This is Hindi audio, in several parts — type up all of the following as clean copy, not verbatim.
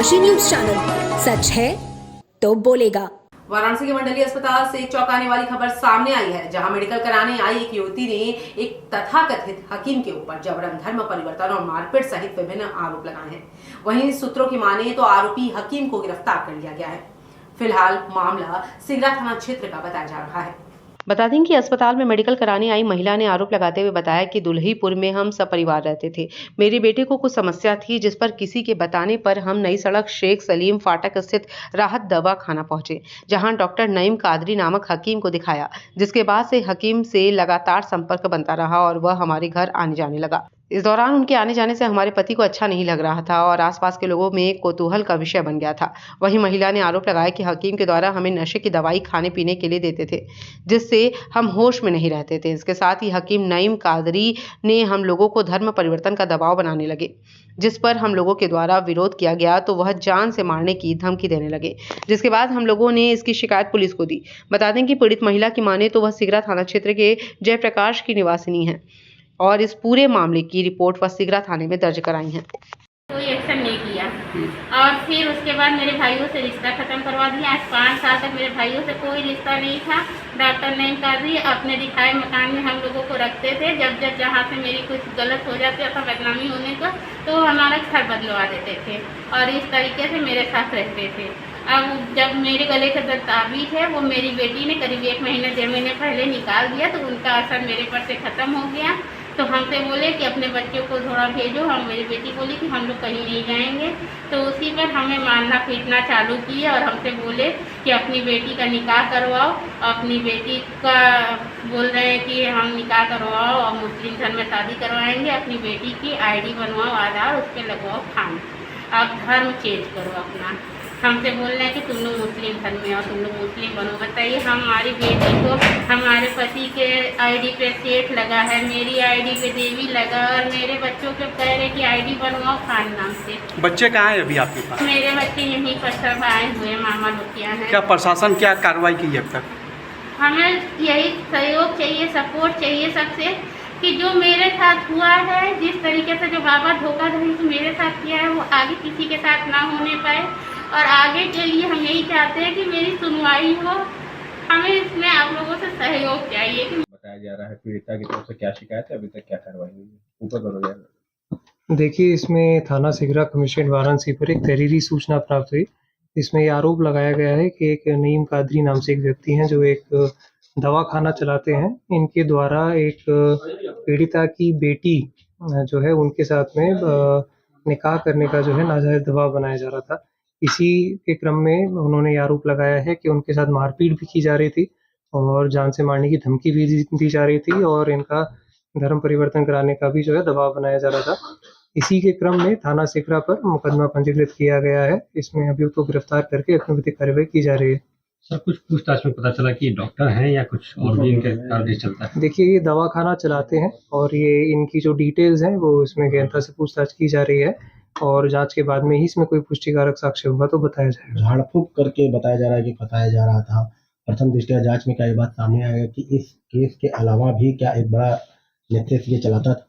काशी न्यूज चैनल, सच है तो बोलेगा। वाराणसी के मंडलीय अस्पताल से एक चौंकाने वाली खबर सामने आई है, जहां मेडिकल कराने आई एक युवती ने एक तथाकथित हकीम के ऊपर जबरन धर्म परिवर्तन और मारपीट सहित विभिन्न आरोप लगाए हैं। वहीं सूत्रों की माने तो आरोपी हकीम को गिरफ्तार कर लिया गया है। फिलहाल मामला सिगरा थाना क्षेत्र का बताया जा रहा है। बता दें कि अस्पताल में मेडिकल कराने आई महिला ने आरोप लगाते हुए बताया कि दुल्हीपुर में हम सब परिवार रहते थे। मेरे बेटे को कुछ समस्या थी, जिस पर किसी के बताने पर हम नई सड़क शेख सलीम फाटक स्थित राहत दवा खाना पहुंचे, जहां डॉक्टर नईम कादरी नामक हकीम को दिखाया, जिसके बाद से हकीम से लगातार संपर्क बनता रहा और वह हमारे घर आने जाने लगा। इस दौरान उनके आने जाने से हमारे पति को अच्छा नहीं लग रहा था और आसपास के लोगों में कौतूहल का विषय बन गया था। वहीं महिला ने आरोप लगाया कि हकीम के द्वारा हमें नशे की दवाई खाने पीने के लिए देते थे, जिससे हम होश में नहीं रहते थे। इसके साथ ही हकीम नईम कादरी ने हम लोगों को धर्म परिवर्तन का दबाव बनाने लगे, जिस पर हम लोगों के द्वारा विरोध किया गया तो वह जान से मारने की धमकी देने लगे, जिसके बाद हम लोगों ने इसकी शिकायत पुलिस को दी। बता दें कि पीड़ित महिला की माने तो वह सिगरा थाना क्षेत्र के जयप्रकाश की निवासिनी है और इस पूरे मामले की रिपोर्ट वह सिगरा थाने में दर्ज कराई है। कोई एक्शन नहीं किया और फिर उसके बाद मेरे भाइयों से रिश्ता खत्म करवा दिया। आज 5 साल तक मेरे भाइयों से कोई रिश्ता नहीं था। डॉक्टर नईम कादरी अपने दिखाए मकान में हम लोगों को रखते थे। जब जहाँ से मेरी कुछ गलत हो जाती था, बदनामी होने का, तो हमारा घर बदलवा देते थे और इस तरीके से मेरे साथ रहते थे। अब जब मेरे गले का जो ताबीज है वो मेरी बेटी ने करीब 1 महीने 1.5 महीने पहले निकाल दिया, तो उनका असर मेरे पर से ख़त्म हो गया। तो हमसे बोले कि अपने बच्चों को थोड़ा भेजो। हम मेरी बेटी बोली कि हम लोग कहीं नहीं जाएंगे, तो उसी पर हमें मारना पीटना चालू किए और हमसे बोले कि अपनी बेटी का निकाह करवाओ। अपनी बेटी का बोल रहे हैं कि हम निकाह करवाओ और मुस्लिम धर्म में शादी करवाएंगे। अपनी बेटी की ID बनवाओ, आधार उस पर लगवाओ खान, आप धर्म चेंज करो अपना। हमसे बोल रहे हैं कि तुम लोग मुस्लिम धर्म में और तुम लोग मुस्लिम बनो। बताइए, हमारी बेटी को हमारे पति के ID पे सेठ लगा है, मेरी ID पे देवी लगा और मेरे बच्चों के कह रहे कि ID बनवाओ खान नाम से। बच्चे कहाँ हैं अभी आपके पास? मेरे बच्चे यहीं पर सब आए हुए, मामा लोग क्या हैं। क्या प्रशासन क्या कार्रवाई की अब तक? हमें यही सहयोग चाहिए, सपोर्ट चाहिए सबसे कि जो मेरे साथ हुआ है, जिस तरीके से जो बाबा धोखाधड़ी से मेरे साथ किया है, वो आगे किसी के साथ ना होने पाए। और आगे के लिए हम यही चाहते हैं कि मेरी सुनवाई हो। हमें इसमें आप लोगों से सहयोग चाहिए। बताया जा रहा है पीड़िता की तरफ से क्या शिकायत है, अभी तक क्या कार्रवाई हुई है? ऊपर करो यार। देखिए, इसमें थाना सिगरा कमिश्नरेट वाराणसी पर एक तहरीरी सूचना प्राप्त हुई। इसमें ये आरोप लगाया गया है कि एक नईम कादरी नाम से एक व्यक्ति हैं जो एक दवाखाना चलाते हैं। इनके द्वारा एक पीड़िता की बेटी जो है उनके साथ में निकाह करने का जो है नाजायज दबाव बनाया जा रहा था। इसी के क्रम में उन्होंने आरोप लगाया है कि उनके साथ मारपीट भी की जा रही थी और जान से मारने की धमकी भी दी जा रही थी और इनका धर्म परिवर्तन कराने का भी जो है दबाव बनाया जा रहा था। इसी के क्रम में थाना सिगरा पर मुकदमा पंजीकृत किया गया है। इसमें अभियुक्त को गिरफ्तार करके अग्रिम कार्रवाई की जा रही है। सर, कुछ पूछताछ में पता चला कि डॉक्टर हैं या कुछ और भी इनके कार्य चलता है? देखिए, ये दवाखाना चलाते हैं और ये इनकी जो डिटेल्स हैं वो इसमें गहनता से पूछताछ की जा रही है और जांच के बाद में ही इसमें कोई पुष्टिकारक साक्ष्य होगा तो बताया जाएगा। झाड़ फूक करके बताया जा रहा है कि फंसाया जा रहा था। प्रथम दृष्टया जांच में क्या ये बात सामने आएगा कि इस केस के अलावा भी क्या एक बड़ा नेतृत्व ये चलाता था?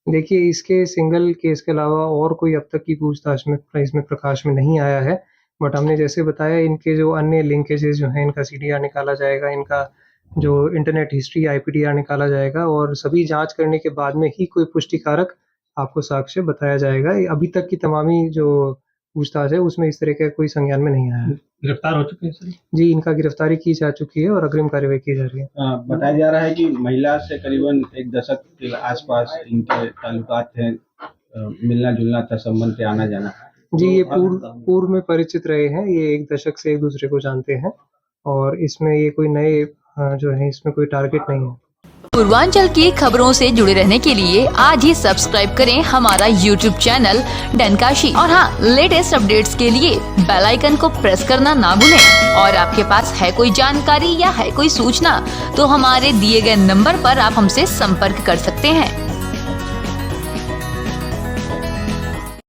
देखिए, इसके सिंगल केस के अलावा और कोई अब तक की पूछताछ में इसमें प्रकाश में नहीं आया है, बट हमने जैसे बताया इनके जो अन्य लिंकेजेस जो हैं, इनका CDR निकाला जाएगा, इनका जो इंटरनेट हिस्ट्री IPTR निकाला जाएगा और सभी जांच करने के बाद में ही कोई पुष्टिकारक आपको साक्ष्य बताया जाएगा। अभी तक की तमामी जो पूछताछ है उसमें इस तरह का कोई संज्ञान में नहीं आया है। गिरफ्तार हो चुके हैं सर? जी, इनका गिरफ्तारी की जा चुकी है और अग्रिम कार्रवाई की जा रही है। बताया जा रहा है कि महिला से करीबन 1 दशक के आसपास इनके ताल्लुकात थे, मिलना जुलना था, संबंध पे आना जाना। जी, ये पूर्व में परिचित रहे हैं। ये 1 दशक से एक दूसरे को जानते हैं और इसमें ये कोई नए जो है इसमें कोई टारगेट नहीं है। पूर्वांचल की खबरों से जुड़े रहने के लिए आज ही सब्सक्राइब करें हमारा YouTube चैनल डनकाशी और हाँ, लेटेस्ट अपडेट्स के लिए बेल आइकन को प्रेस करना ना भूलें। और आपके पास है कोई जानकारी या है कोई सूचना तो हमारे दिए गए नंबर पर आप हमसे संपर्क कर सकते हैं।